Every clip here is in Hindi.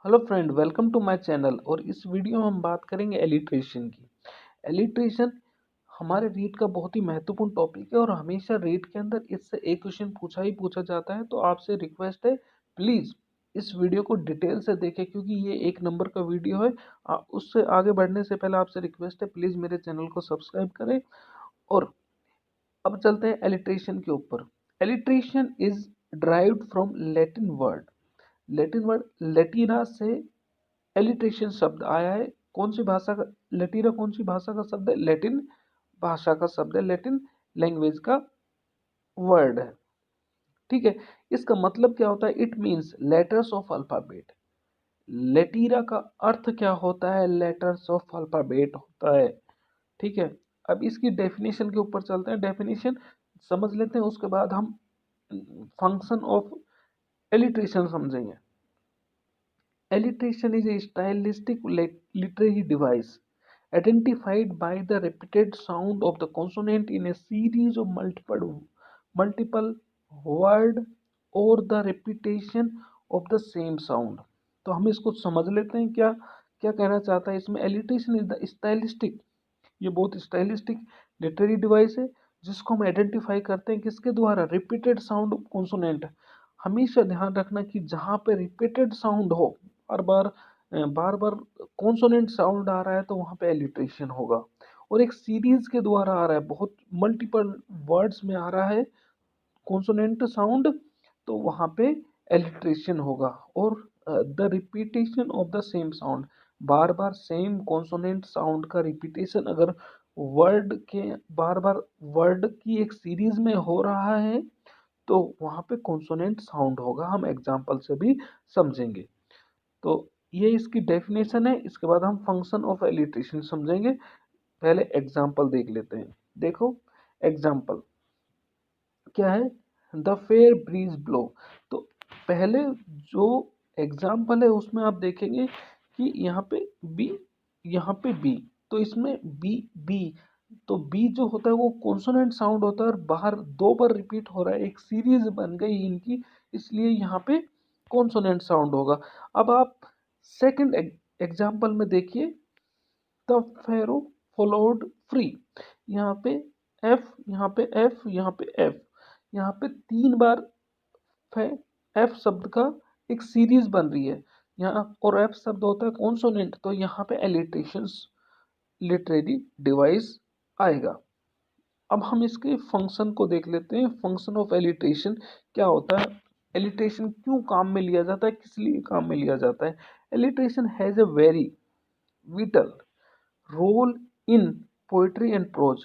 Hello friend, welcome to my channel. और इस वीडियो में हम बात करेंगे एलिट्रेशन की। एलिट्रेशन हमारे रीट का बहुत ही महत्वपूर्ण टॉपिक है और हमेशा रीट के अंदर इससे एक क्वेश्चन पूछा ही पूछा जाता है। तो आपसे रिक्वेस्ट है, प्लीज़ इस वीडियो को डिटेल से देखें क्योंकि ये एक नंबर का वीडियो है। उससे आगे बढ़ने से पहले आपसे रिक्वेस्ट है, प्लीज़ मेरे चैनल को सब्सक्राइब करें। और अब चलते हैं एलिट्रेशन के ऊपर। Alliteration is derived from Latin word latina से एलिट्रेशन शब्द आया है। कौन सी भाषा का लेटिना, कौन सी भाषा का शब्द है? लैटिन भाषा का शब्द है, लैटिन लैंग्वेज का वर्ड है। ठीक है, इसका मतलब क्या होता है? It means letters of alphabet. लेटिरा का अर्थ क्या होता है? लेटर्स ऑफ अल्फाबेट होता है। ठीक है, अब इसकी डेफिनेशन के ऊपर चलते हैं। डेफिनेशन समझ लेते हैं, उसके बाद हम फंक्शन ऑफ एलिट्रेशन समझेंगे। Alliteration is a stylistic literary device identified by the repeated sound of the consonant in a series of multiple word or the repetition of the same sound। तो हम इसको समझ लेते हैं, क्या क्या कहना चाहता है इसमें। एलिट्रेशन इज द स्टाइलिस्टिक, ये बहुत स्टाइलिस्टिक लिटरेरी डिवाइस है जिसको हम आइडेंटिफाई करते हैं किसके द्वारा? Repeated sound of consonant. हमेशा ध्यान रखना कि जहाँ पे रिपीटेड साउंड हो, बार बार कॉन्सोनेंट साउंड आ रहा है तो वहाँ पे एलिट्रेशन होगा। और एक सीरीज के द्वारा आ रहा है, बहुत मल्टीपल वर्ड्स में आ रहा है कॉन्सोनेंट साउंड, तो वहाँ पे एलिट्रेशन होगा। और the repetition of the same sound, bar bar same consonant sound का रिपीटेशन अगर वर्ड के बार बार वर्ड की एक सीरीज में हो रहा है तो वहाँ पे कॉन्सोनेंट साउंड होगा। हम एग्जाम्पल से भी समझेंगे। तो ये इसकी डेफिनेशन है। इसके बाद हम फंक्शन ऑफ एलिट्रेशन समझेंगे। पहले एग्जाम्पल देख लेते हैं। देखो एग्जाम्पल क्या है? The fair breeze blow. तो पहले जो एग्जाम्पल है उसमें आप देखेंगे कि यहाँ पे बी, यहाँ पे बी, तो इसमें बी बी, तो बी जो होता है वो कॉन्सोनेंट साउंड होता है और बाहर दो बार रिपीट हो रहा है, एक सीरीज बन गई इनकी, इसलिए यहाँ पे कॉन्सोनेंट साउंड होगा। अब आप सेकंड एग्जाम्पल में देखिए, द फेरो फॉलोड फ्री। यहाँ पे एफ, यहाँ पे एफ, यहाँ पे एफ, यहाँ पे तीन बार एफ शब्द का एक सीरीज बन रही है यहाँ, और एफ शब्द होता है कॉन्सोनेंट, तो यहाँ पे एलिट्रेशन लिटरेरी डिवाइस आएगा। अब हम इसके फंक्शन को देख लेते हैं। फंक्शन ऑफ एलिट्रेशन क्या होता है? एलिट्रेशन क्यों काम में लिया जाता है, किस लिए काम में लिया जाता है? Alliteration has a very vital role in poetry and prose.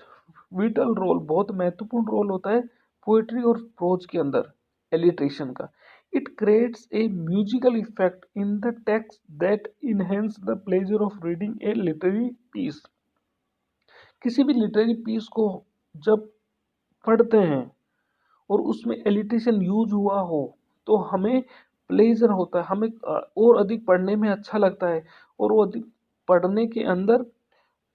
Vital role, बहुत महत्वपूर्ण रोल होता है पोइट्री और प्रोज के अंदर एलिट्रेशन का। It creates a musical effect in the text that enhance the pleasure of reading a literary piece. किसी भी लिटरेरी पीस को जब पढ़ते हैं और उसमें एलिट्रेशन यूज हुआ हो तो हमें प्लेजर होता है, हमें और अधिक पढ़ने में अच्छा लगता है, और वो अधिक पढ़ने के अंदर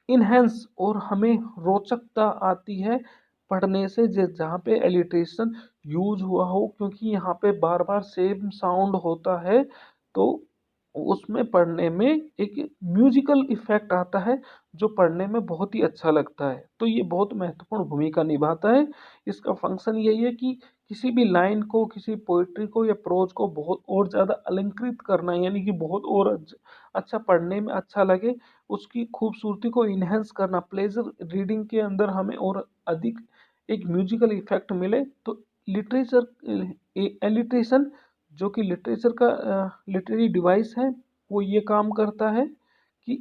इनहेंस और हमें रोचकता आती है पढ़ने से, जहाँ पे एलिट्रेशन यूज हुआ हो, क्योंकि यहाँ पे बार बार सेम साउंड होता है तो उसमें पढ़ने में एक म्यूजिकल इफेक्ट आता है जो पढ़ने में बहुत ही अच्छा लगता है। तो ये बहुत महत्वपूर्ण भूमिका निभाता है। इसका फंक्शन यही है कि किसी भी लाइन को, किसी पोइट्री को या प्रोज को बहुत और ज़्यादा अलंकृत करना, यानी कि बहुत और अच्छा पढ़ने में अच्छा लगे, उसकी खूबसूरती को इन्हेंस करना, प्लेजर रीडिंग के अंदर हमें और अधिक एक म्यूजिकल इफेक्ट मिले। तो लिटरेचर एलिट्रेशन जो कि लिटरेचर का लिटरेरी डिवाइस है, वो ये काम करता है कि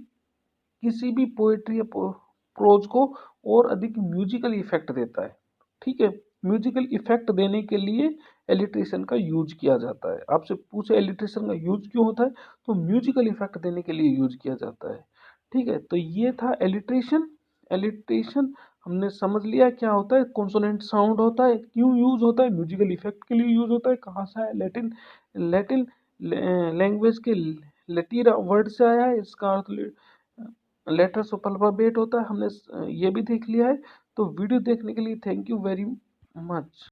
किसी भी पोएट्री या प्रोज को और अधिक म्यूजिकल इफेक्ट देता है। ठीक है, म्यूजिकल इफेक्ट देने के लिए एलिट्रेशन का यूज किया जाता है। आपसे पूछे एलिट्रेशन का यूज क्यों होता है, तो म्यूजिकल इफेक्ट देने के लिए यूज किया जाता है। ठीक है, तो ये था एलिट्रेशन। एलिट्रेशन हमने समझ लिया क्या होता है। कॉन्सोनेंट साउंड होता है, क्यों यूज होता है? म्यूजिकल इफेक्ट के लिए यूज होता है। कहाँ से आया? लैटिन लैटिन लैंग्वेज के लेटिरा वर्ड से आया है। इसका अर्थ लेटर्स ऑफ अल्फाबेट होता है। हमने ये भी देख लिया है। तो वीडियो देखने के लिए थैंक यू वेरी मच।